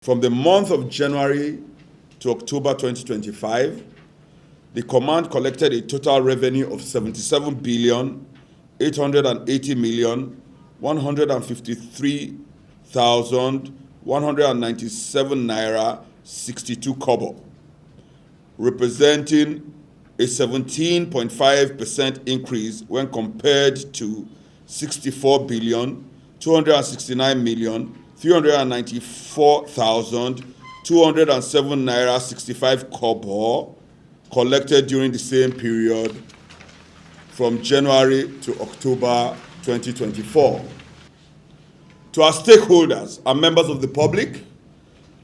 From the month of January to October 2025, the command collected a total revenue of 77,880,153,197 naira 62 kobo, representing a 17.5% increase when compared to 64,269,394,207 naira 65 kobo collected during the same period from January to October 2024. To our stakeholders and members of the public,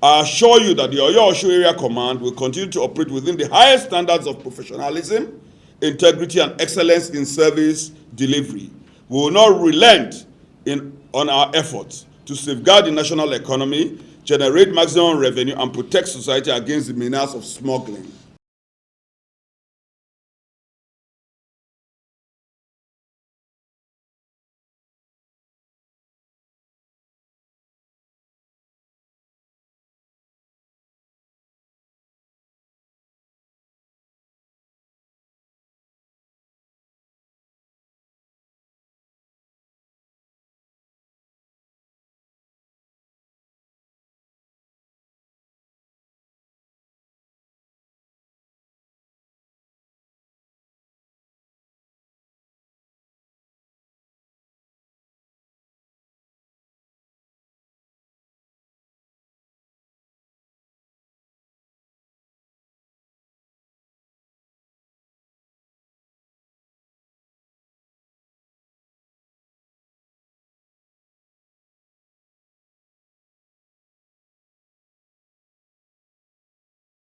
I assure you that the Oyo-Osun Area Command will continue to operate within the highest standards of professionalism, integrity, and excellence in service delivery. We will not relent on our efforts to safeguard the national economy, generate maximum revenue, and protect society against the menace of smuggling.